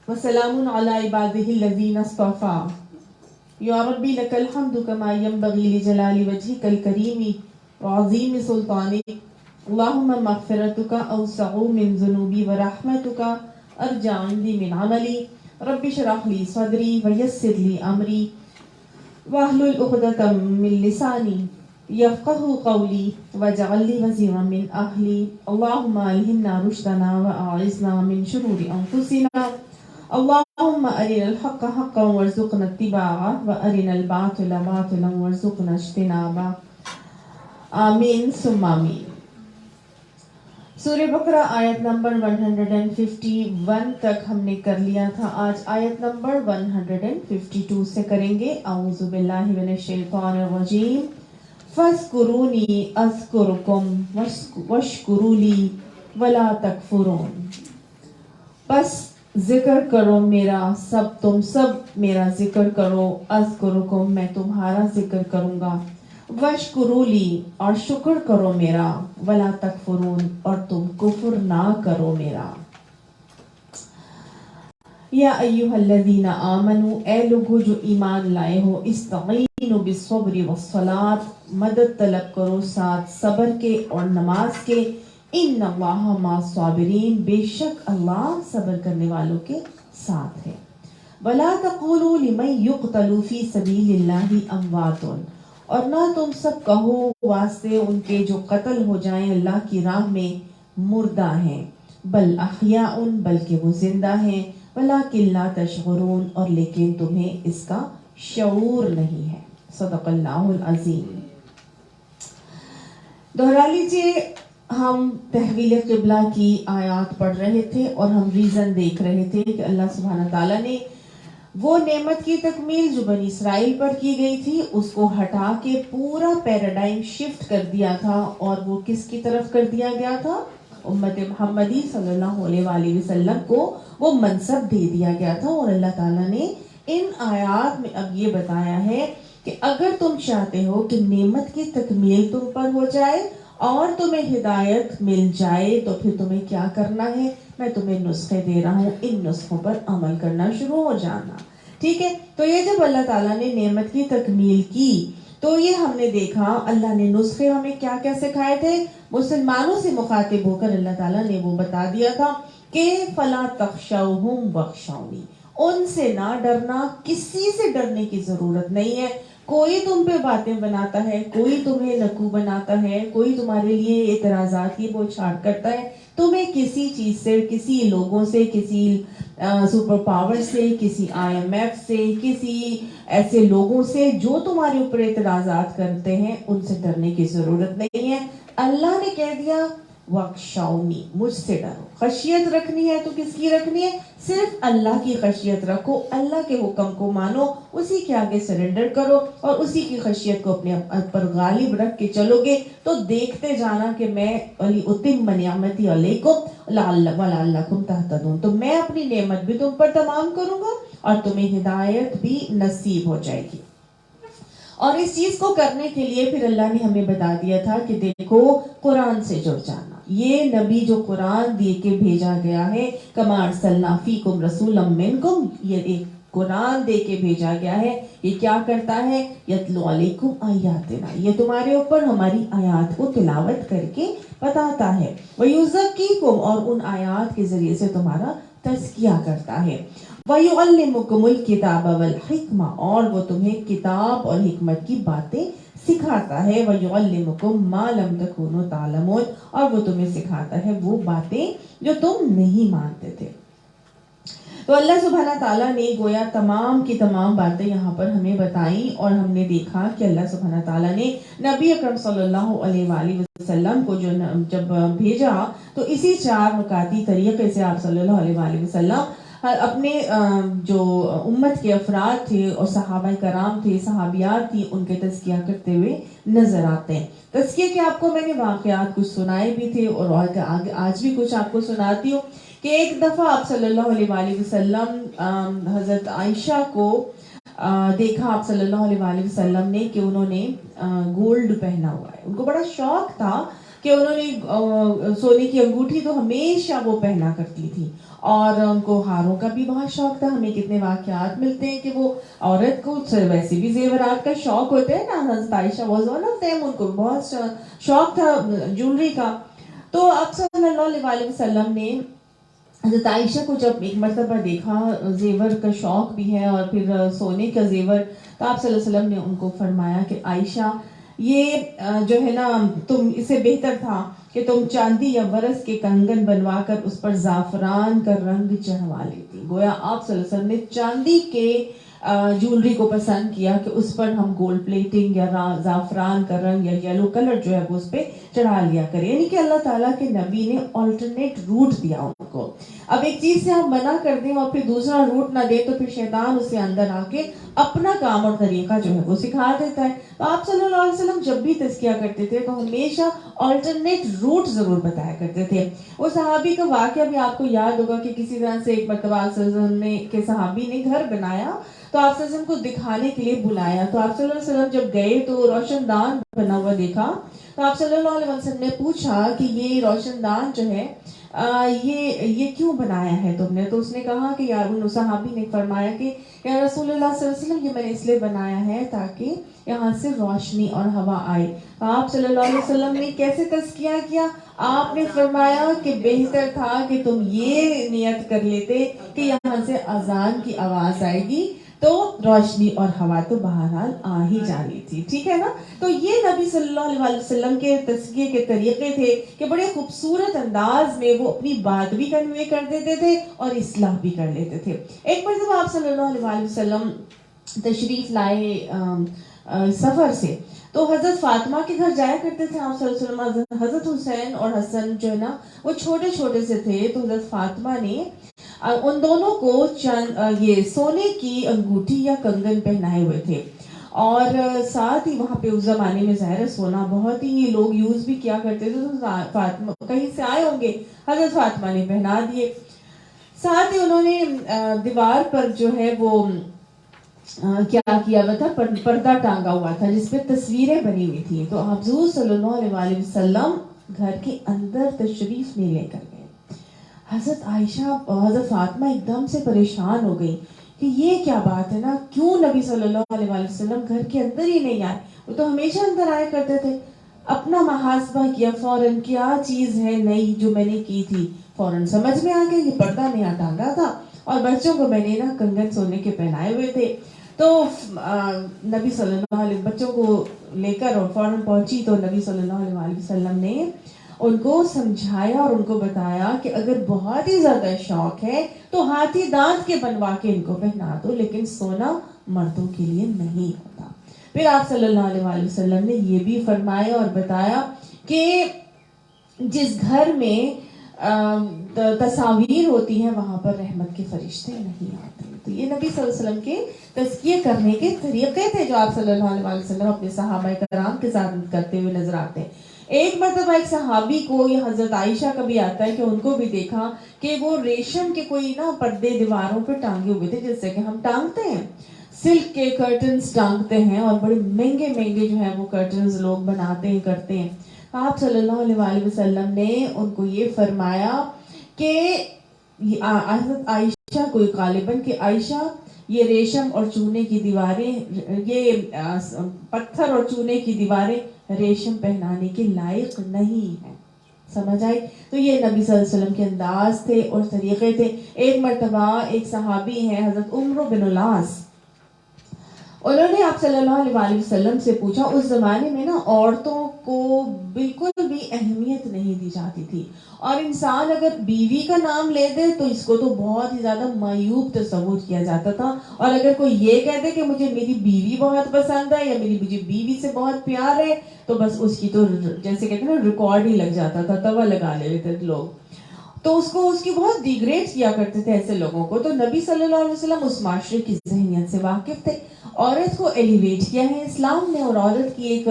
وسلام على عباده الذين اصطفى يا ربي لك الحمد كما ينبغي لجلال وجهك الكريم وعظيم سلطانك اللهم مغفرتك أوسع من ذنوبي ورحمتك أرجى عندي من عملي رب اشرح لي صدري ويسر لي أمري واحلل عقدة من لساني يفقه قولي واجعل لي وزيرا من أهلي اللهم ألهمنا رشدنا وأعذنا من شرور أنفسنا اللهم أرنا الحق حقا وارزقنا اتباعه وأرنا الباطل باطلا وارزقنا اجتنابه آمین ثم آمین۔ سورہ بقرہ آیت نمبر 151 تک ہم نے کر لیا تھا، آج آیت نمبر 152 سے کریں گے۔ اعوذ باللہ من الشیطان الرجیم فاذکرونی اذکرکم واشکروا لی ولا تکفرون۔ بس ذکر کرو میرا، تم سب میرا ذکر کرو، اذکرکم میں تمہارا ذکر کروں گا، واشکروا لی اور شکر کرو میرا، ولا تکفرون اور تم کفر نہ کرو میرا۔ یا ایھا الذین آمنوا اے لوگو جو ایمان لائے ہو، استعینوا بالصبر والصلاۃ مدد طلب کرو ساتھ صبر کے اور نماز کے، ان اللہ مع الصابرین بے شک اللہ صبر کرنے والوں کے ساتھ ہے۔ ولا تقولوا لمن یقتل فی سبیل اللہ اموات اور نہ تم سب کہو واسطے ان کے جو قتل ہو جائیں اللہ کی راہ میں مردہ ہیں، بل احیاء بلکہ وہ زندہ ہیں، ولکن لا تشعرون اور لیکن تمہیں اس کا شعور نہیں ہے۔ صدق اللہ العظیم۔ دوہرا لیجیے، ہم تحویل قبلہ کی آیات پڑھ رہے تھے اور ہم ریزن دیکھ رہے تھے کہ اللہ سبحانہ تعالیٰ نے وہ نعمت کی تکمیل جو بنی اسرائیل پر کی گئی تھی اس کو ہٹا کے پورا پیراڈائم شفٹ کر دیا تھا، اور وہ کس کی طرف کر دیا گیا تھا؟ امت محمدی صلی اللہ علیہ وآلہ وسلم کو وہ منصب دے دیا گیا تھا۔ اور اللہ تعالیٰ نے ان آیات میں اب یہ بتایا ہے کہ اگر تم چاہتے ہو کہ نعمت کی تکمیل تم پر ہو جائے اور تمہیں ہدایت مل جائے تو پھر تمہیں کیا کرنا ہے؟ میں تمہیں نسخے دے رہا ہوں، ان نسخوں پر عمل کرنا شروع ہو جانا۔ ٹھیک ہے، تو یہ جب اللہ تعالیٰ نے نعمت کی تکمیل کی تو یہ ہم نے دیکھا اللہ نے نسخے ہمیں کیا کیا سکھائے تھے۔ مسلمانوں سے مخاطب ہو کر اللہ تعالیٰ نے وہ بتا دیا تھا کہ فَلَا تَخْشَوْهُمْ وَاخْشَوْنِي، ان سے نہ ڈرنا، کسی سے ڈرنے کی ضرورت نہیں ہے۔ کوئی تم پہ باتیں بناتا ہے، کوئی تمہیں لکو بناتا ہے، کوئی تمہارے لیے اعتراضات کی بوچھاڑ کرتا ہے، تمہیں کسی چیز سے، کسی لوگوں سے، کسی سپر پاور سے، کسی آئی ایم ایف سے، کسی ایسے لوگوں سے جو تمہارے اوپر اعتراضات کرتے ہیں، ان سے ڈرنے کی ضرورت نہیں ہے۔ اللہ نے کہہ دیا وَاخْشَوْنِي، مجھ سے ڈرو۔ خشیت رکھنی ہے تو کس کی رکھنی ہے؟ صرف اللہ کی خشیت رکھو، اللہ کے حکم کو مانو، اسی کے آگے سرنڈر کرو اور اسی کی خشیت کو اپنے پر غالب رکھ کے چلو گے تو دیکھتے جانا کہ میں وَلِأُتِمَّ نِعْمَتِي عَلَيْكُمْ وَلَعَلَّكُمْ تَهْتَدُونَ، تو میں اپنی نعمت بھی تم پر تمام کروں گا اور تمہیں ہدایت بھی نصیب ہو جائے گی۔ اور اس چیز کو کرنے کے لیے پھر اللہ نے ہمیں بتا دیا تھا کہ دیکھو قرآن سے جڑ جانا۔ یہ نبی جو قرآن دے کے بھیجا گیا ہے، کما ارسلنا فیکم رسولا منکم، یہ ایک قرآن دے کے بھیجا گیا ہے، یہ کیا کرتا ہے؟ یتلو علیکم آیاتنا، یہ تمہارے اوپر ہماری آیات کو تلاوت کر کے بتاتا ہے، ویزکیکم، اور ان آیات کے ذریعے سے تمہارا تزکیہ کرتا ہے، وَيُعَلِّمُكُمُ الْكِتَابَ وَالْحِكْمَةَ، اور وہ تمہیں کتاب اور حکمت کی باتیں سکھاتا ہے، وَيُعَلِّمُكُم مَّا لَمْ تَكُونُوا تَعْلَمُونَ، اور وہ تمہیں سکھاتا ہے وہ باتیں جو تم نہیں مانتے تھے۔ تو اللہ سبحانہ تعالیٰ نے گویا تمام کی تمام باتیں یہاں پر ہمیں بتائیں، اور ہم نے دیکھا کہ اللہ سبحانہ تعالیٰ نے نبی اکرم صلی اللہ علیہ وآلہ وسلم کو جب بھیجا تو اسی چار نکاتی طریقے سے آپ صلی اللہ علیہ وآلہ وسلم اپنے جو امت کے افراد تھے اور صحابہ کرام تھے، صحابیات تھی، ان کے تزکیہ کرتے ہوئے نظر آتے ہیں۔ تزکیہ کے آپ کو میں نے واقعات کچھ سنائے بھی تھے اور آج بھی کچھ آپ کو سناتی ہوں کہ ایک دفعہ آپ صلی اللہ علیہ وآلہ وسلم حضرت عائشہ کو دیکھا آپ صلی اللہ علیہ وآلہ وسلم نے کہ انہوں نے گولڈ پہنا ہوا ہے، ان کو بڑا شوق تھا کہ انہوں نے سونے کی انگوٹھی تو ہمیشہ وہ پہنا کرتی تھی اور ان کو ہاروں کا بھی بہت شوق تھا. ہمیں کتنے واقعات ملتے ہیں کہ وہ عورت کو ویسے بھی زیورات کا شوق ہوتا ہے نا. حضرت عائشہ واز ون آف دیم, ان کو بہت شوق تھا جولری کا. تو آپ صلی اللہ علیہ وسلم نے حضرت عائشہ کو جب ایک مرتبہ دیکھا, زیور کا شوق بھی ہے اور پھر سونے کا زیور, تو آپ صلی اللہ علیہ وسلم نے ان کو فرمایا کہ عائشہ یہ جو ہے نا, تم اسے بہتر تھا کہ تم چاندی یا برس کے کنگن بنوا کر اس پر زعفران کا رنگ چڑھوا لیتی. گویا آپ صلی اللہ علیہ وسلم نے چاندی کے جولری کو پسند کیا کہ اس پر ہم گولڈ پلیٹنگ یا زعفران کا رنگ یا یلو کلر جو ہے وہ اس پہ چڑھا لیا کرے. یعنی کہ اللہ تعالیٰ کے نبی نے آلٹرنیٹ روٹ دیا ان کو. اب ایک چیز سے ہم منع کر دیں اور پھر دوسرا روٹ نہ دے تو پھر شیطان اس کے اندر آ کے اپنا کام اور طریقہ جو ہے وہ سکھا دیتا ہے. تو آپ صلی اللہ علیہ وسلم جب بھی تزکیہ کرتے تھے تو ہمیشہ آلٹرنیٹ روٹ ضرور بتایا کرتے تھے. وہ صحابی کا واقعہ بھی آپ کو یاد ہوگا کہ کسی طرح سے ایک مرتبہ آپ صلی اللہ علیہ وسلم کے صحابی نے گھر بنایا تو آپ صلی اللہ علیہ وسلم کو دکھانے کے لیے بلایا. تو آپ صلی اللہ علیہ وسلم جب گئے تو روشن دان بنا ہوا دیکھا. تو آپ صلی اللہ علیہ وسلم نے پوچھا کہ یہ روشن دان جو ہے یہ کیوں بنایا ہے تم نے؟ تو اس نے کہا کہ یار صحابی نے فرمایا کہ یا رسول اللہ صلی اللہ علیہ وسلم یہ میں نے اس لیے بنایا ہے تاکہ یہاں سے روشنی اور ہوا آئے. آپ صلی اللہ علیہ وسلم نے کیسے تزکیہ کیا؟ آپ نے فرمایا کہ بہتر تھا کہ تم یہ نیت کر لیتے کہ یہاں سے اذان کی آواز آئے گی تو روشنی اور ہوا تو بہرحال آ ہی جانی تھی. ٹھیک ہے نا. تو یہ نبی صلی اللہ علیہ وسلم کے تزکیے کے طریقے تھے کہ بڑے خوبصورت انداز میں وہ اپنی بات بھی کنوے کر دیتے تھے اور اصلاح بھی کر لیتے تھے. ایک مرتبہ آپ صلی اللہ علیہ وسلم تشریف لائے سفر سے, تو حضرت فاطمہ کے گھر جایا کرتے تھے آپ صلی اللہ علیہ وسلم. حضرت حسین اور حسن جو ہے نا وہ چھوٹے چھوٹے سے تھے. تو حضرت فاطمہ نے ان دونوں کو یہ سونے کی انگوٹھی یا کنگن پہنائے ہوئے تھے اور ساتھ ہی وہاں پہ اس زمانے میں ظاہر سونا بہت ہی لوگ یوز بھی کیا کرتے تھے. تو فاطمہ کہیں سے آئے ہوں گے, حضرت فاطمہ نے پہنا دیے. ساتھ ہی انہوں نے دیوار پر جو ہے وہ کیا کیا ہوا تھا, پردہ ٹانگا ہوا تھا جس پہ تصویریں بنی ہوئی تھی. تو حضور صلی اللہ علیہ وسلم گھر کے اندر تشریف نہیں لے کر گئے. حضرت عائشہ حضرت فاطمہ ایک دم سے پریشان ہو گئی کہ یہ کیا بات ہے نا, کیوں نبی صلی اللہ علیہ وسلم گھر کے اندر ہی نہیں آئے؟ وہ تو ہمیشہ اندر آیا کرتے تھے. اپنا محاسبہ کیا فوراً, کیا چیز ہے نئی جو میں نے کی تھی. فوراً سمجھ میں آ گیا یہ پردہ نیا ٹانگا تھا اور بچوں کو میں نے نا کنگن سونے کے پہنائے ہوئے تھے. تو نبی صلی اللہ علیہ بچوں کو لے کر اور فوراً پہنچی. تو نبی صلی اللہ علیہ وسلم نے ان کو سمجھایا اور ان کو بتایا کہ اگر بہت ہی زیادہ شوق ہے تو ہاتھی دانت کے بنوا کے ان کو پہنا دو, لیکن سونا مردوں کے لیے نہیں ہوتا. پھر آپ صلی اللہ علیہ وسلم نے یہ بھی فرمایا اور بتایا کہ جس گھر میں تصاویر ہوتی ہیں وہاں پر رحمت کے فرشتے نہیں آتے. تو یہ نبی صلی اللہ علیہ وسلم کے تزکیے کرنے کے طریقے تھے جو آپ صلی اللہ علیہ وسلم اپنے صحابہ کرام کے ساتھ کرتے ہوئے نظر آتے ہیں. ایک مرتبہ ایک صحابی کو, یہ حضرت عائشہ کا بھی آتا ہے کہ ان کو بھی دیکھا کہ وہ ریشم کے کوئی نا پردے دیواروں پہ ٹانگے ہوئے تھے, جیسے کہ ہم ٹانگتے ہیں سلک کے کرٹنز ٹانگتے ہیں اور بڑے مہنگے مہنگے جو ہیں وہ کرٹنز لوگ بناتے ہیں کرتے ہیں. آپ صلی اللہ علیہ وسلم نے ان کو یہ فرمایا کہ حضرت عائشہ کو غالباً کہ عائشہ یہ ریشم اور چونے کی دیواریں, یہ پتھر اور چونے کی دیواریں ریشم پہنانے کے لائق نہیں ہیں. سمجھ آئی؟ تو یہ نبی صلی اللہ علیہ وسلم کے انداز تھے اور طریقے تھے. ایک مرتبہ ایک صحابی ہیں حضرت عمرو بن العاص, انہوں نے آپ صلی اللہ علیہ وسلم سے پوچھا, اس زمانے میں نا عورتوں کو بالکل بھی اہمیت نہیں دی جاتی تھی اور انسان اگر بیوی کا نام لے دے تو اس کو تو بہت ہی زیادہ معیوب تصور کیا جاتا تھا, اور اگر کوئی یہ کہہ دے کہ مجھے میری بیوی بہت پسند ہے یا مجھے بیوی سے بہت پیار ہے تو بس اس کی تو جیسے کہتے ہیں نا ریکارڈ ہی لگ جاتا تھا, توا لگا لیتے تھے لوگ. تو اس کی بہت ڈیگریڈ کیا کرتے تھے ایسے لوگوں کو. تو نبی صلی اللہ علیہ وسلم اس معاشرے کی ذہنیت سے واقف تھے. عورت کو ایلیویٹ کیا ہے اسلام نے, اور عورت کی ایک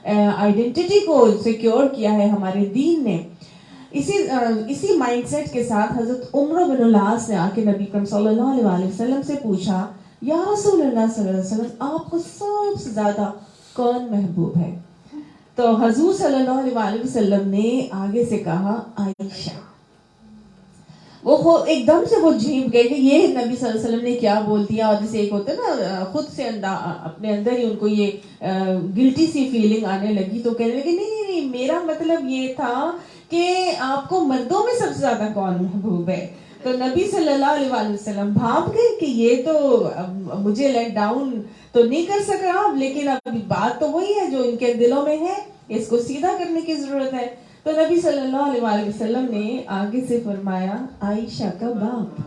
آئیڈینٹی کو سیکیور کیا ہے ہمارے دین نے. اسی مائنڈ سیٹ کے ساتھ حضرت عمرو بن العاص نے آ کے نبی کریم صلی اللہ علیہ وسلم سے پوچھا, یا رسول اللہ صلی اللہ علیہ وسلم آپ کو سب سے زیادہ کون محبوب ہے؟ تو حضور صلی اللہ علیہ وسلم نے آگے سے کہا عائشہ. وہ ایک دم سے وہ جھیپ گئے کہ یہ نبی صلی اللہ علیہ وسلم نے کیا بول دیا. اور جیسے ایک ہوتا ہے نا خود سے اپنے اندر ہی ان کو یہ گلٹی سی فیلنگ آنے لگی, تو کہنے لگے نہیں میرا مطلب یہ تھا کہ آپ کو مردوں میں سب سے زیادہ کون محبوب ہے. تو نبی صلی اللہ علیہ وسلم بھاپ گئے کہ یہ تو مجھے لیٹ ڈاؤن تو نہیں کر سک رہا, لیکن اب بات تو وہی ہے جو ان کے دلوں میں ہے, اس کو سیدھا کرنے کی ضرورت ہے. تو نبی صلی اللہ علیہ وسلم نے آگے سے فرمایا عائشہ کا باپ.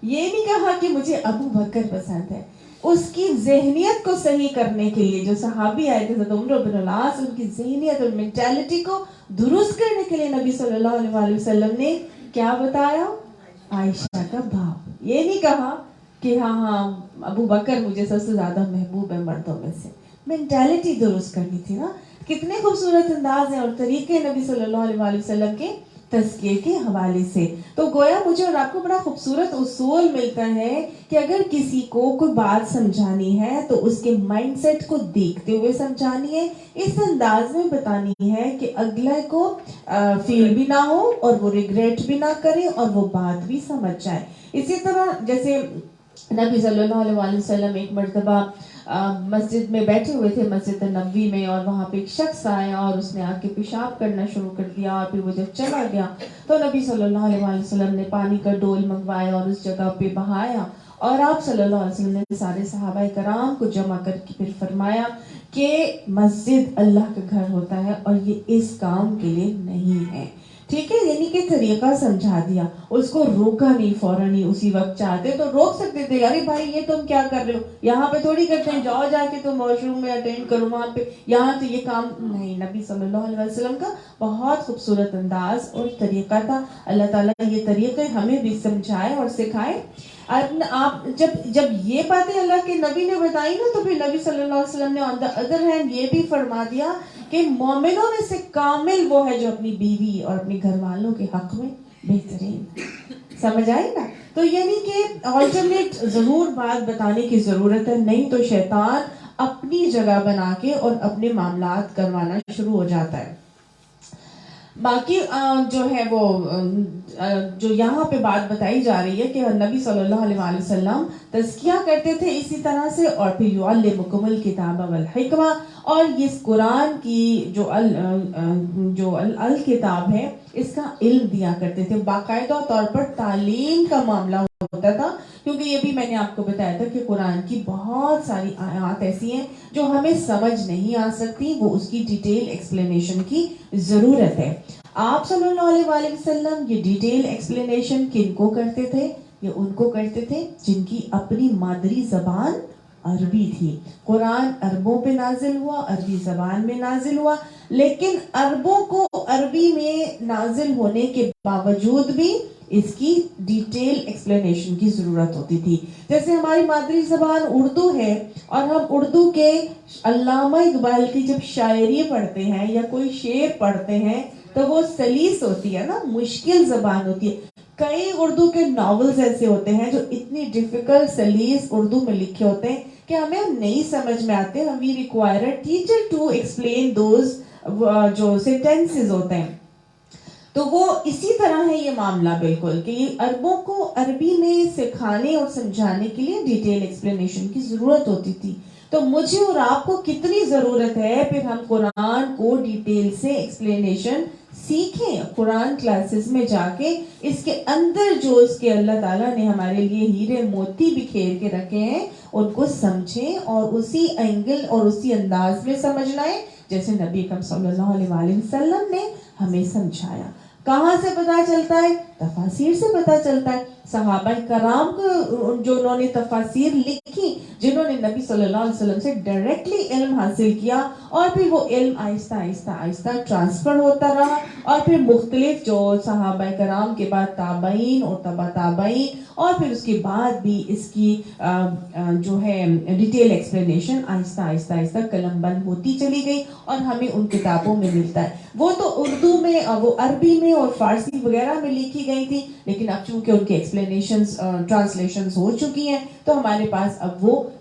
یہ نہیں کہا کہ مجھے ابو بکر پسند ہے. اس کی ذہنیت کو صحیح کرنے کے لیے جو صحابی آئے تھے حضرت عمر بن العاص, ان کی ذہنیت اور مینٹالٹی کو درست کرنے کے لیے نبی صلی اللہ علیہ وسلم نے کیا بتایا, عائشہ کا باپ. یہ نہیں کہا کہ ہاں ابو بکر مجھے سب سے زیادہ محبوب ہے مردوں میں سے. مینٹالٹی درست کرنی تھی نا. کتنے خوبصورت انداز ہیں اور طریقے نبی صلی اللہ علیہ وسلم کے تزکیے کے حوالے سے. تو گویا مجھے اور آپ کو بڑا خوبصورت اصول ملتا ہے کہ اگر کسی کو کوئی بات سمجھانی ہے تو اس کے مائنڈ سیٹ کو دیکھتے ہوئے سمجھانی ہے, اس انداز میں بتانی ہے کہ اگلے کو فیل بھی نہ ہو اور وہ ریگریٹ بھی نہ کرے اور وہ بات بھی سمجھ جائے. اسی طرح جیسے نبی صلی اللہ علیہ وسلم ایک مرتبہ مسجد میں بیٹھے ہوئے تھے, مسجد نبوی میں, اور وہاں پہ ایک شخص آیا اور اس نے آ کے پیشاب کرنا شروع کر دیا. اور پھر وہ جب چلا گیا تو نبی صلی اللہ علیہ وسلم نے پانی کا ڈول منگوایا اور اس جگہ پہ بہایا, اور آپ صلی اللہ علیہ وسلم نے سارے صحابہ کرام کو جمع کر کے پھر فرمایا کہ مسجد اللہ کا گھر ہوتا ہے اور یہ اس کام کے لیے نہیں ہے. ٹھیک ہے, یعنی کہ طریقہ سمجھا دیا, اس کو روکا نہیں فوراً ہی اسی وقت. چاہتے تو روک سکتے تھے, ارے بھائی یہ تم کیا کر رہے ہو, یہاں پہ تھوڑی کرتے ہیں, جاؤ جا کے تم واش روم میں اٹینڈ کرو وہاں پہ, یہاں تو یہ کام نہیں. نبی صلی اللہ علیہ وسلم کا بہت خوبصورت انداز اور طریقہ تھا. اللہ تعالیٰ یہ طریقے ہمیں بھی سمجھائے اور سکھائے. آپ جب یہ باتیں اللہ کے نبی نے بتائی نا, تو پھر نبی صلی اللہ علیہ وسلم نے آن دا ادر ہینڈ یہ بھی فرما دیا کہ مومنوں میں سے کامل وہ ہے جو اپنی بیوی اور اپنے گھر والوں کے حق میں بہترین. سمجھ آئی نا؟ تو یعنی کہ آلٹرنیٹ ضرور بات بتانے کی ضرورت ہے, نہیں تو شیطان اپنی جگہ بنا کے اور اپنے معاملات کروانا شروع ہو جاتا ہے. باقی جو ہے وہ جو یہاں پہ بات بتائی جا رہی ہے کہ نبی صلی اللہ علیہ وسلم تزکیہ کرتے تھے اسی طرح سے, اور پھر یعلمکم الکتاب والحکمہ, اور اس قرآن کی جو الکتاب ہے اس کا علم دیا کرتے تھے. باقاعدہ طور پر تعلیم کا معاملہ ہوتا تھا, کیونکہ یہ بھی میں نے آپ کو بتایا تھا کہ قرآن کی بہت ساری آیات ایسی ہیں جو ہمیں سمجھ نہیں آ سکتی, وہ اس کی ڈیٹیل ایکسپلینیشن کی ضرورت ہے. آپ صلی اللہ علیہ وسلم یہ ڈیٹیل ایکسپلینیشن کن کو کرتے تھے؟ یہ ان کو کرتے تھے جن کی اپنی مادری زبان عربی تھی. قرآن عربوں پہ نازل ہوا, عربی زبان میں نازل ہوا, لیکن عربوں کو عربی میں نازل ہونے کے باوجود بھی اس کی ڈیٹیل ایکسپلینیشن کی ضرورت ہوتی تھی. جیسے ہماری مادری زبان اردو ہے اور ہم اردو کے علامہ اقبال کی جب شاعری پڑھتے ہیں یا کوئی شعر پڑھتے ہیں تو وہ سلیس ہوتی ہے نا, مشکل زبان ہوتی ہے. کئی اردو کے ناولز ایسے ہوتے ہیں جو اتنی ڈیفیکلٹ سلیس اردو میں لکھے ہوتے ہیں کہ ہمیں نہیں سمجھ میں آتے. We require a teacher to explain those جو سینٹینسز ہوتے ہیں. تو وہ اسی طرح ہے یہ معاملہ بالکل, کہ یہ عربوں کو عربی میں سکھانے اور سمجھانے کے لیے ڈیٹیل ایکسپلینیشن کی ضرورت ہوتی تھی. تو مجھے اور آپ کو کتنی ضرورت ہے پھر ہم قرآن کو ڈیٹیل سے ایکسپلینیشن سیکھیں, قرآن کلاسز میں جا کے اس کے اندر جو اس کے اللہ تعالیٰ نے ہمارے لیے ہیرے موتی بکھیر کے رکھے ہیں ان کو سمجھیں اور اسی اینگل اور اسی انداز میں سمجھنا ہے جیسے نبی اکرم صلی اللہ علیہ وسلم نے ہمیں سمجھایا. کہاں سے پتا چلتا ہے؟ تفاسیر سے پتا چلتا ہے. صحابہ کرام کو جو انہوں نے تفاسیر لکھی, جنہوں نے نبی صلی اللہ علیہ وسلم سے ڈائریکٹلی علم حاصل کیا, اور پھر وہ علم آہستہ آہستہ آہستہ ٹرانسفر ہوتا رہا, اور پھر مختلف جو صحابہ کرام کے بعد تابعین اور تبع تابعین, اور پھر اس کے بعد بھی اس کی جو ہے ڈیٹیل ایکسپلینیشن آہستہ آہستہ آہستہ قلم بند ہوتی چلی گئی اور ہمیں ان کتابوں میں ملتا ہے. وہ تو اردو میں, وہ عربی میں اور فارسی وغیرہ میں لکھی گئی تھی, لیکن اب چونکہ ان کے ایکسپلینیشنز ٹرانسلیشنز ہو چکی ہیں تو ہمارے پاس اب وہ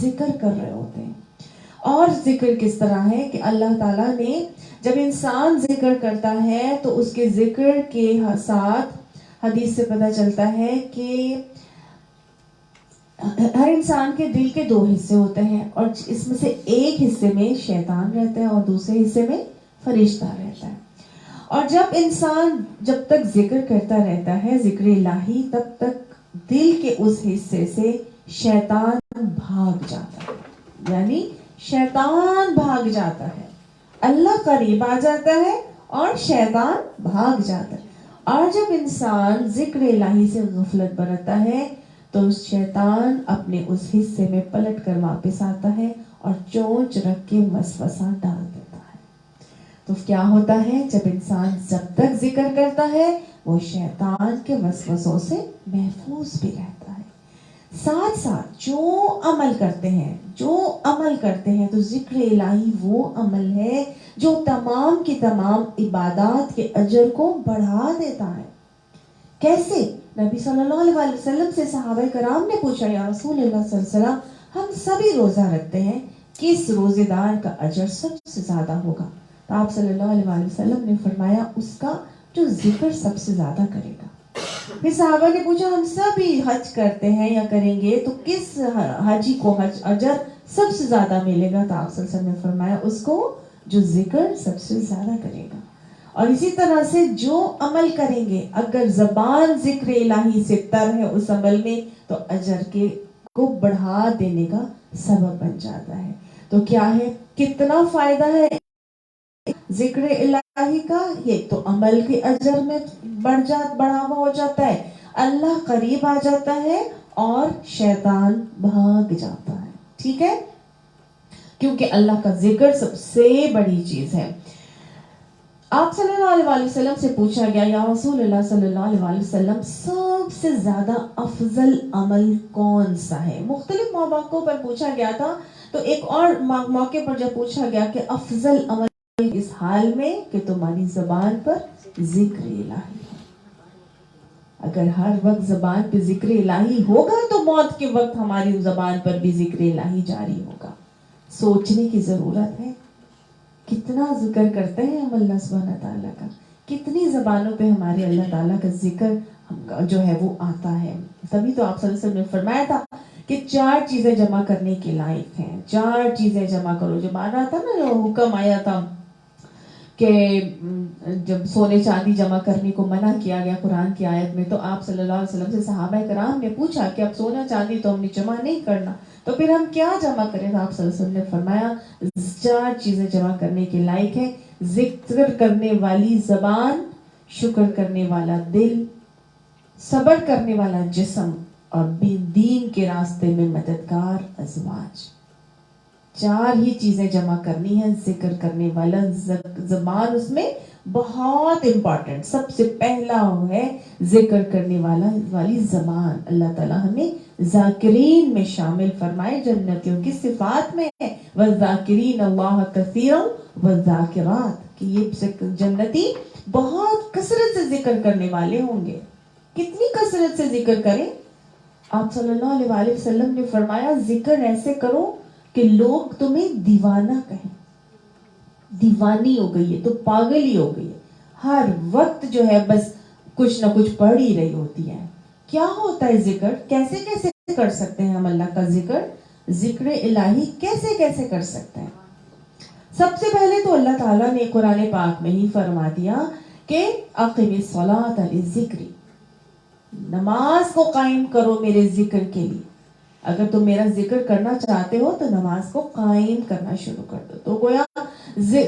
ذکر کر رہے ہوتے ہیں. اور ذکر کس طرح ہے کہ اللہ تعالیٰ نے جب انسان ذکر کرتا ہے تو اس کے ذکر کے ساتھ حدیث سے پتہ چلتا ہے کہ ہر انسان کے دل کے 2 حصے ہوتے ہیں اور اس میں سے ایک حصے میں شیطان رہتا ہے اور دوسرے حصے میں فرشتہ رہتا ہے. اور جب انسان جب تک ذکر کرتا رہتا ہے ذکر الہی تب تک دل کے اس حصے سے شیطان بھاگ جاتا ہے. یعنی شیطان بھاگ جاتا ہے, اللہ قریب آ جاتا ہے اور شیطان بھاگ جاتا ہے. اور جب انسان ذکر الہی سے غفلت برتتا ہے تو شیطان اپنے اس حصے میں پلٹ کر واپس آتا ہے اور چونچ رکھ کے وسوسہ ڈال دیتا ہے. تو کیا ہوتا ہے جب انسان جب تک ذکر کرتا ہے وہ شیطان کے وسوسوں سے محفوظ بھی رہتا ہے. ساتھ ساتھ جو عمل کرتے ہیں تو ذکر الہی وہ عمل ہے جو تمام کی تمام عبادات کے اجر کو بڑھا دیتا ہے. کیسے؟ نبی صلی اللہ علیہ وسلم سے صحابہ کرام نے پوچھا یا رسول اللہ صلی اللہ علیہ وسلم ہم سبھی روزہ رکھتے ہیں, کس روزے دار کا اجر سب سے زیادہ ہوگا؟ تو آپ صلی اللہ علیہ وسلم نے فرمایا اس کا جو ذکر سب سے زیادہ کرے گا. پھر صحابہ نے پوچھا ہم سبھی حج کرتے ہیں یا کریں گے تو کس حجی کو حج اجر سب سے زیادہ ملے گا؟ تو آپ صلی اللہ علیہ وسلم نے فرمایا اس کو جو ذکر سب سے زیادہ کرے گا. اور اسی طرح سے جو عمل کریں گے اگر زبان ذکر الہی سے تر ہے اس عمل میں تو اجر کے کو بڑھا دینے کا سبب بن جاتا ہے. تو کیا ہے, کتنا فائدہ ہے ذکر الہی کا؟ یہ تو عمل کے اجر میں بڑھاوا ہو جاتا ہے, اللہ قریب آ جاتا ہے اور شیطان بھاگ جاتا ہے. ٹھیک ہے, کیونکہ اللہ کا ذکر سب سے بڑی چیز ہے. آپ صلی اللہ علیہ وسلم سے پوچھا گیا یا رسول اللہ صلی اللہ علیہ وسلم سب سے زیادہ افضل عمل کون سا ہے؟ مختلف مواقعوں پر پوچھا گیا تھا. تو ایک اور موقع پر جب پوچھا گیا کہ افضل عمل اس حال میں کہ تمہاری زبان پر ذکر الہی ہے. اگر ہر وقت زبان پہ ذکر الہی ہوگا تو موت کے وقت ہماری زبان پر بھی ذکر الہی جاری ہوگا. سوچنے کی ضرورت ہے کتنا ذکر کرتے ہیں ہم اللہ سبحانہ تعالیٰ کا, کتنی زبانوں پہ ہمارے اللہ تعالیٰ کا ذکر جو ہے وہ آتا ہے. تبھی تو آپ صلی اللہ علیہ وسلم نے فرمایا تھا کہ 4 چیزیں جمع کرنے کے لائق ہیں. 4 چیزیں جمع کرو. جو مان رہا تھا نا, جو حکم آیا تھا کہ جب سونے چاندی جمع کرنے کو منع کیا گیا قرآن کی آیت میں, تو آپ صلی اللہ علیہ وسلم سے صحابہ کرام نے پوچھا کہ اب سونا چاندی تو ہم نے جمع نہیں کرنا, تو پھر ہم کیا جمع کریں؟ تو آپ صلی اللہ علیہ وسلم نے فرمایا 4 چیزیں جمع کرنے کے لائق ہیں. ذکر کرنے والی زبان, شکر کرنے والا دل, صبر کرنے والا جسم اور دین کے راستے میں مددگار ازواج. 4 ہی چیزیں جمع کرنی ہے. ذکر کرنے والا زبان اس میں بہت امپورٹنٹ, سب سے پہلا ہے ذکر کرنے والی زبان. اللہ تعالیٰ ہمیں ذاکرین میں شامل فرمائے, جنتیوں کی صفات میں ہے وَالذَّاكِرِينَ اللَّهَ كَثِيرًا وَالذَّاكِرَاتِ کہ یہ جنتی بہت کثرت سے ذکر کرنے والے ہوں گے. کتنی کثرت سے ذکر کریں؟ آپ صلی اللہ علیہ وسلم نے فرمایا ذکر ایسے کرو کہ لوگ تمہیں دیوانہ کہیں. دیوانی ہو گئی ہے تو پاگل ہی ہو گئی ہے, ہر وقت جو ہے بس کچھ نہ کچھ پڑھ ہی رہی ہوتی ہے. کیا ہوتا ہے ذکر؟ کیسے کیسے کر سکتے ہیں ہم اللہ کا ذکر؟ ذکر الہی کیسے کیسے کر سکتے ہیں؟ سب سے پہلے تو اللہ تعالیٰ نے قرآن پاک میں ہی فرما دیا کہ اقم الصلاۃ للذکر, نماز کو قائم کرو میرے ذکر کے لیے. اگر تم میرا ذکر کرنا چاہتے ہو تو نماز کو قائم کرنا شروع کر دو. تو گویا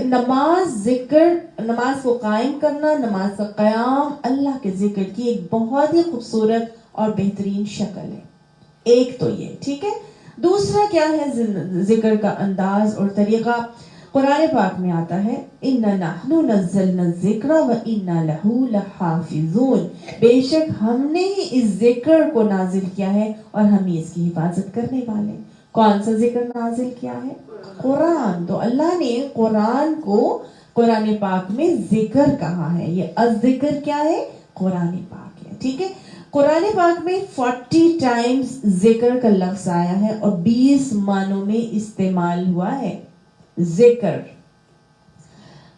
نماز کو قائم کرنا, نماز کا قیام اللہ کے ذکر کی ایک بہت ہی خوبصورت اور بہترین شکل ہے. ایک تو یہ ٹھیک ہے. دوسرا کیا ہے ذکر کا انداز اور طریقہ؟ قرآن پاک میں آتا ہے اِنَّا نَحْنُ نَزَّلْنَا الذِّكْرَ وَإِنَّا لَهُ لَحَافِظُونَ, بے شک ہم نے ہی اس ذکر کو نازل کیا ہے اور ہم ہی اس کی حفاظت کرنے والے. کون سا ذکر نازل کیا ہے؟ قرآن. تو اللہ نے قرآن کو قرآن پاک میں ذکر کہا ہے. یہ الذکر کیا ہے؟ قرآن پاک ہے. ٹھیک ہے. قرآن پاک میں 40 ٹائمز ذکر کا لفظ آیا ہے اور 20 معنوں میں استعمال ہوا ہے ذکر.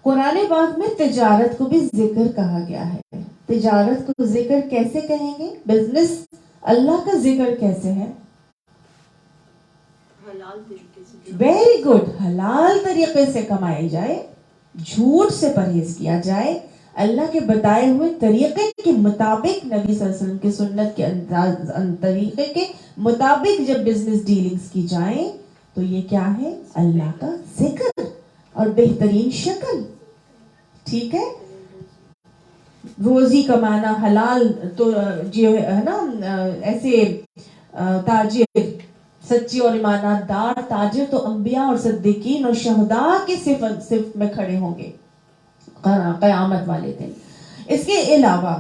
قرآن پاک میں تجارت کو بھی ذکر کہا گیا ہے. تجارت کو ذکر کیسے کہیں گے؟ بزنس اللہ کا ذکر کیسے ہے؟ Very good. حلال طریقے سے کمائی جائے, جھوٹ سے پرہیز کیا جائے, اللہ کے بتائے ہوئے طریقے کے مطابق, نبی صلی اللہ علیہ وسلم کے سنت کے طریقے کے مطابق جب بزنس ڈیلنگز کی جائیں تو یہ کیا ہے؟ اللہ کا ذکر اور بہترین شکل. ٹھیک ہے. روزی کمانا حلال تو جو ہے نا, ایسے تاجر, سچی اور ایمانت دار تاجر تو انبیاء اور صدیقین اور شہداء کے صف میں کھڑے ہوں گے قیامت والے دن. اس کے علاوہ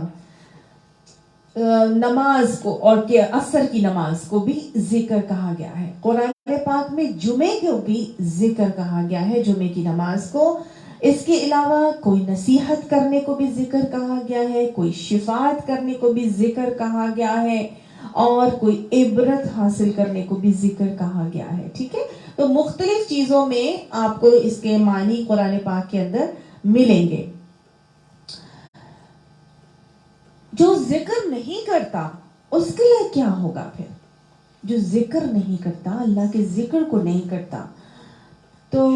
نماز کو اور عصر کی نماز کو بھی ذکر کہا گیا ہے. قرآن پاک میں جمعے کو بھی ذکر کہا گیا ہے, جمعے کی نماز کو. اس کے علاوہ کوئی نصیحت کرنے کو بھی ذکر کہا گیا ہے, کوئی شفاعت کرنے کو بھی ذکر کہا گیا ہے, اور کوئی عبرت حاصل کرنے کو بھی ذکر کہا گیا ہے. ٹھیک ہے. تو مختلف چیزوں میں آپ کو اس کے معنی قرآن پاک کے اندر ملیں گے. جو ذکر نہیں کرتا اس کے لیے کیا ہوگا پھر؟ جو ذکر نہیں کرتا, اللہ کے ذکر کو نہیں کرتا, تو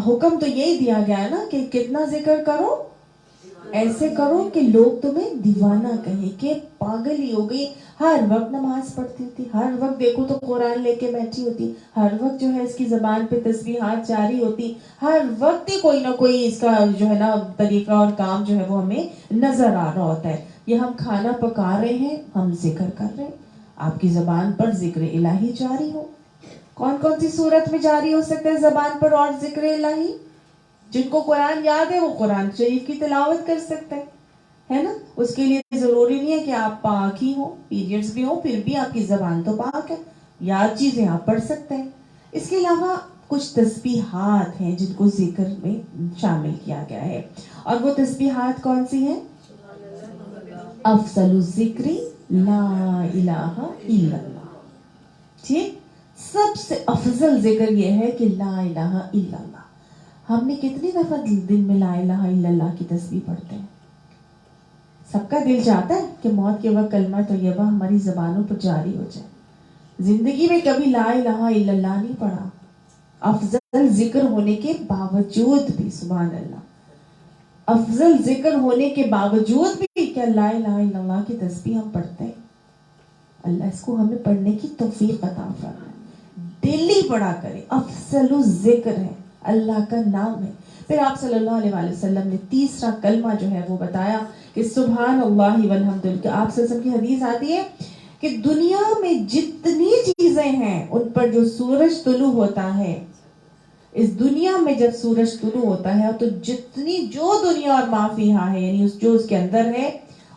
حکم تو یہی دیا گیا ہے نا کہ کتنا ذکر کرو, ایسے کرو کہ لوگ تمہیں دیوانہ کہیں کہ پاگل ہی ہو گئی, ہر وقت نماز پڑھتی ہوتی, ہر وقت دیکھو تو قرآن لے کے بیٹھی ہوتی, ہر وقت جو ہے اس کی زبان پہ تسبیحات جاری ہوتی, ہر وقت ہی کوئی نہ کوئی اس کا جو ہے نا طریقہ اور کام جو ہے وہ ہمیں نظر آ رہا ہوتا ہے. یہ ہم کھانا پکا رہے ہیں, ہم ذکر کر رہے ہیں, آپ کی زبان پر ذکر الہی جاری ہو. کون کون سی صورت میں جاری ہو سکتا ہے زبان پر اور ذکر الہی؟ جن کو قرآن یاد ہے وہ قرآن شریف کی تلاوت کر سکتے ہیں, ہے نا. اس کے لیے ضروری نہیں ہے کہ آپ پاک ہی ہوں, پیریڈز بھی ہوں, پھر بھی آپ کی زبان تو پاک ہے, یاد چیزیں آپ پڑھ سکتے ہیں. اس کے علاوہ کچھ تسبیحات ہیں جن کو ذکر میں شامل کیا گیا ہے, اور وہ تسبیحات کون سی ہیں؟ افضل الذکر لا الہ الا اللہ. ٹھیک. سب سے افضل ذکر یہ ہے کہ لا الہ الا اللہ. ہم نے کتنی دفعہ دن میں لا الہ الا اللہ کی تسبیح پڑھتے ہیں؟ سب کا دل چاہتا ہے کہ موت کے وقت کلمہ طیبہ ہماری زبانوں پر جاری ہو جائے. زندگی میں کبھی لا الہ الا اللہ نہیں پڑھا, افضل ذکر ہونے کے باوجود بھی, سبحان اللہ, افضل ذکر ہونے کے باوجود بھی کیا لا الہ الا اللہ کی تسبیح ہم پڑھتے ہیں؟ اللہ اس کو ہمیں پڑھنے کی توفیق عطا فرمائے. دلی پڑھا کرے, افضل الذکر ہے, اللہ کا نام ہے. پھر آپ صلی اللہ علیہ وآلہ وسلم نے تیسرا کلمہ جو ہے وہ بتایا کہ سبحان اللہ والحمدللہ. آپ صلی اللہ علیہ وسلم کی حدیث آتی ہے کہ دنیا میں جتنی چیزیں ہیں ان پر جو سورج طلوع ہوتا ہے, اس دنیا میں جب سورج طلوع ہوتا ہے تو جتنی جو دنیا اور ما فیہا ہے, یعنی جو اس کے اندر ہے,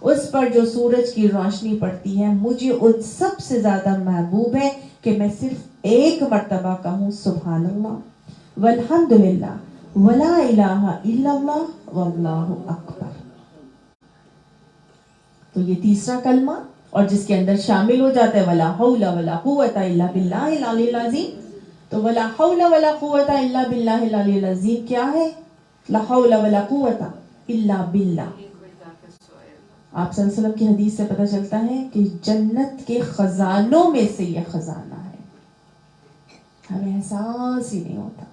اس پر جو سورج کی روشنی پڑتی ہے, مجھے ان سب سے زیادہ محبوب ہے کہ میں صرف ایک مرتبہ کہوں سبحان اللہ والحمدللہ ولا الہ الا اللہ واللہ اکبر. تو یہ تیسرا کلمہ, اور جس کے اندر شامل ہو جاتا ہے ولا حول ولا قوت الا باللہ العلی العظیم. تو ولا حول ولا قوت الا باللہ العلی العظیم کیا ہے؟ لا حول ولا قوت الا باللہ. آپ صلی اللہ علیہ وسلم کی حدیث سے پتہ چلتا ہے کہ جنت کے خزانوں میں سے یہ خزانہ ہے, ہمیں احساس ہی نہیں ہوتا.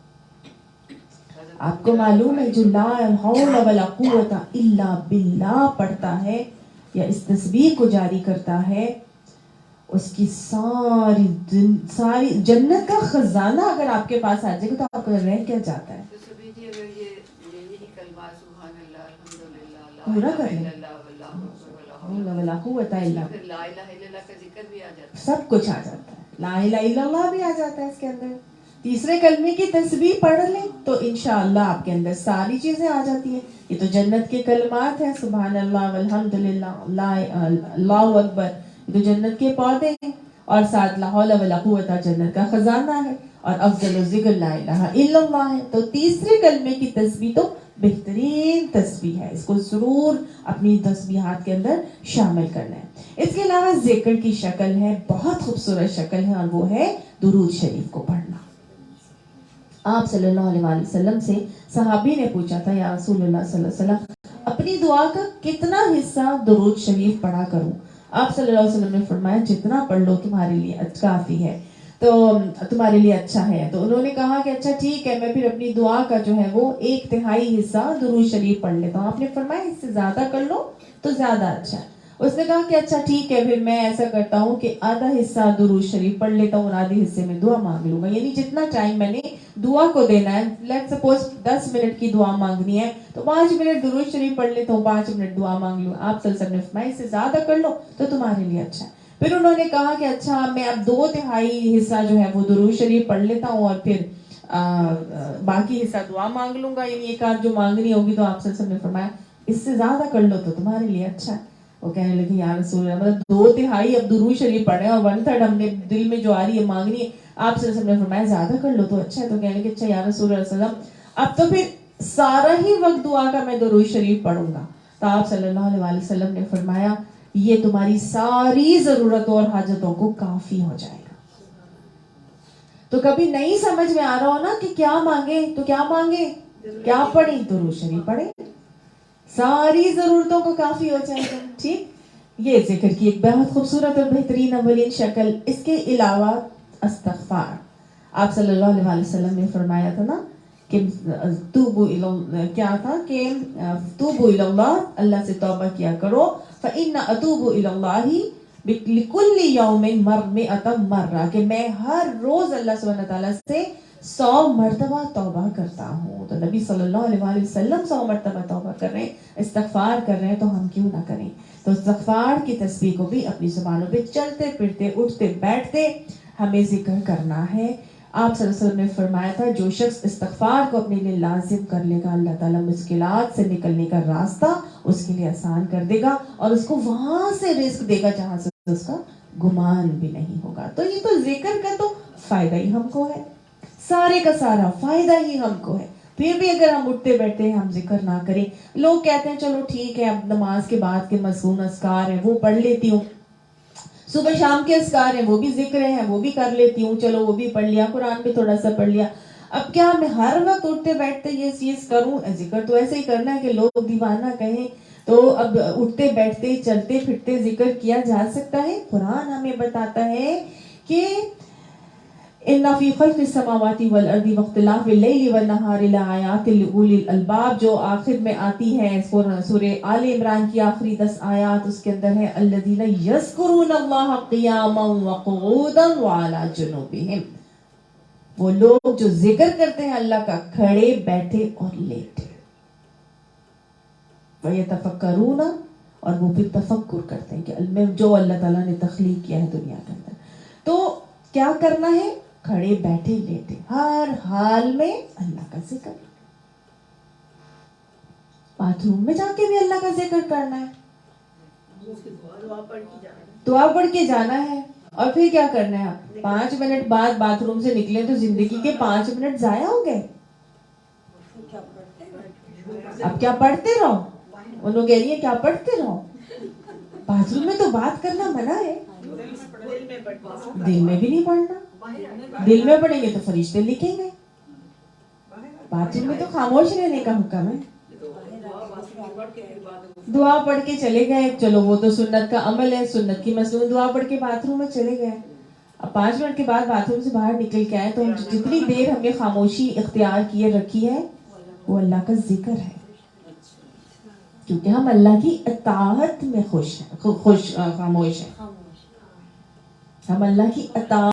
آپ کو معلوم ہے جو لا حول ولا قوت الا باللہ پڑھتا ہے یا اس تسبیح کو جاری کرتا ہے, اس کی ساری جنت کا خزانہ اگر آپ کے پاس آ جائے گا تو آپ کو رہ کیا جاتا ہے؟ پورا کر لیں, سب کچھ آ جاتا ہے, لا الہ الا اللہ بھی آ جاتا ہے اس کے اندر. تیسرے کلمے کی تسبیح پڑھ لیں تو انشاءاللہ آپ کے اندر ساری چیزیں آ جاتی ہیں. یہ تو جنت کے کلمات ہیں, سبحان اللہ والحمدللہ اللہ اکبر, یہ تو جنت کے پودے ہیں. اور ساتھ لا حول ولا قوت جنت کا خزانہ ہے اور افضل ذکر لا الہ الا اللہ ہے. تو تیسرے کلمے کی تسبیح تو بہترین تسبیح ہے, اس کو ضرور اپنی تسبیحات کے اندر شامل کرنا ہے. اس کے علاوہ ذکر کی شکل ہے, بہت خوبصورت شکل ہے, اور وہ ہے درود شریف کو پڑھنا. آپ صلی اللہ علیہ وآلہ وسلم سے صحابی نے پوچھا تھا, یا رسول اللہ صلی اللہ علیہ وسلم اپنی دعا کا کتنا حصہ درود شریف پڑھا کروں؟ آپ صلی اللہ علیہ وسلم نے فرمایا جتنا پڑھ لو تمہارے لیے کافی ہے, تو تمہارے لیے اچھا ہے. تو انہوں نے کہا کہ اچھا ٹھیک ہے, میں پھر اپنی دعا کا جو ہے وہ 1/3 حصہ درود شریف پڑھ لیتا ہوں. آپ نے فرمایا اس سے زیادہ کر لو تو زیادہ اچھا ہے. اس نے کہا کہ اچھا ٹھیک ہے, پھر میں ایسا کرتا ہوں کہ آدھا حصہ درود شریف پڑھ لیتا ہوں اور آدھے حصے میں دعا مانگ لوں گا. یعنی جتنا ٹائم میں نے دعا کو دینا ہے, لیٹ سپوز 10 منٹ کی دعا مانگنی ہے تو 5 منٹ درود شریف پڑھ لیتا ہوں, 5 منٹ دعا مانگ لوں. آپ صلی اللہ علیہ وسلم نے اس سے زیادہ کر لو تو تمہارے لیے اچھا ہے. پھر انہوں نے کہا کہ اچھا میں اب 2/3 حصہ جو ہے وہ درود شریف پڑھ لیتا ہوں اور پھر باقی حصہ دعا مانگ لوں گا. یعنی ایک آدھ جو مانگنی ہوگی تو آپ صلی اللہ علیہ وسلم نے فرمایا اس سے زیادہ کر لو تو تمہارے لیے اچھا ہے. وہ کہنے لگے یا رسول اللہ, مطلب 2/3 اب درود شریف پڑھے اور 1/3 ہم نے دل میں جو آ رہی ہے مانگنی ہے, آپ صلی اللہ علیہ وسلم نے فرمایا زیادہ کر لو تو اچھا ہے. تو کہنے لگے اچھا یا رسول اللہ صلی اللہ علیہ وسلم اب تو پھر سارا ہی وقت دعا کا میں درود شریف پڑھوں گا. تو آپ صلی اللہ علیہ وسلم نے فرمایا یہ تمہاری ساری ضرورتوں اور حاجتوں کو کافی ہو جائے گا. تو کبھی نہیں سمجھ میں آ رہا ہو نا کہ کیا مانگے تو کیا مانگے, کیا پڑھیں, درود شریف پڑھیں, ساری ضرورتوں کو کافی ہو جائے گا. ٹھیک, یہ ذکر کی ایک بہت خوبصورت اور بہترین اولین شکل. اس کے علاوہ استغفار, آپ صلی اللہ علیہ وسلم نے فرمایا تھا نا کہ کیا تھا کہ توبوا الی اللہ, اللہ سے توبہ کیا کرو. فإن أتوب إلى الله لكل يوم 100 مرة, کہ میں ہر روز اللہ سبحانہ تعالیٰ سے 100 مرتبہ توبہ کرتا ہوں. تو نبی صلی اللہ علیہ وسلم 100 مرتبہ توبہ کر رہے ہیں, استغفار کر رہے ہیں, تو ہم کیوں نہ کریں. تو استغفار کی تسبیح کو بھی اپنی زبانوں پہ چلتے پھرتے اٹھتے بیٹھتے ہمیں ذکر کرنا ہے. آپ صلی اللہ علیہ وسلم نے فرمایا تھا جو شخص استغفار کو اپنے لیے لازم کر لے گا, اللہ تعالیٰ مشکلات سے نکلنے کا راستہ اس کے لیے آسان کر دے گا اور اس کو وہاں سے رزق دے گا جہاں سے اس کا گمان بھی نہیں ہوگا. تو یہ تو ذکر کا تو فائدہ ہی ہم کو ہے, سارے کا سارا فائدہ ہی ہم کو ہے. پھر بھی اگر ہم اٹھتے بیٹھتے ہیں ہم ذکر نہ کریں, لوگ کہتے ہیں چلو ٹھیک ہے اب نماز کے بعد کے مصنون اذکار ہیں وہ پڑھ لیتی ہوں, صبح شام کے اذکار ہیں وہ بھی ذکر ہیں وہ بھی کر لیتی ہوں, چلو وہ بھی پڑھ لیا, قرآن بھی تھوڑا سا پڑھ لیا. اب کیا میں ہر وقت اٹھتے بیٹھتے یہ چیز کروں؟ ذکر تو ایسے ہی کرنا ہے کہ لوگ دیوانہ کہیں. تو اب اٹھتے بیٹھتے چلتے پھرتے ذکر کیا جا سکتا ہے. قرآن ہمیں بتاتا ہے کہ ان فی خلق السماوات والارض واختلاف اللیل والنہار لآیات لأولی الالباب, جو آخر میں آتی ہے سورہ آل عمران کی آخری 10 آیات, اس کے اندر ہے الذین یذکرون اللہ قیاما وقعودا وعلی جنوبہم, وہ لوگ جو ذکر کرتے ہیں اللہ کا کھڑے بیٹھے اور لیٹے. وَيَتَفَكَّرُونَ, اور وہ پھر تفکر کرتے ہیں کہ جو اللہ تعالیٰ نے تخلیق کیا ہے دنیا کے اندر. تو کیا کرنا ہے؟ کھڑے بیٹھے لیٹے ہر حال میں اللہ کا ذکر. باتھ روم میں جا کے بھی اللہ کا ذکر کرنا ہے, دعا پڑھ کے جانا ہے. اور پھر کیا کرنا ہے؟ 5 منٹ بعد باتھ روم سے نکلے تو زندگی کے 5 منٹ ضائع ہو گئے. اب کیا پڑھتے رہو, وہ لوگ کہہ رہی ہیں کیا پڑھتے رہو. باتھ روم میں تو بات کرنا منع ہے, دل میں بھی نہیں پڑھنا. دل میں پڑھیں گے تو فرشتے لکھیں گے. باتھ روم میں تو خاموش رہنے کا حکم ہے. دعا پڑھ کے چلے گئے, چلو وہ تو سنت کا عمل ہے, سنت کی مصنون دعا پڑھ کے باتھ روم میں چلے گئے. اب 5 منٹ کے بعد باتھ روم سے باہر نکل کے آئے تو جتنی دیر ہم نے خاموشی اختیار کیے رکھی ہے وہ اللہ کا ذکر ہے, کیونکہ ہم اللہ کی اطاعت میں خاموش ہیں. ہم اللہ کی اطاعت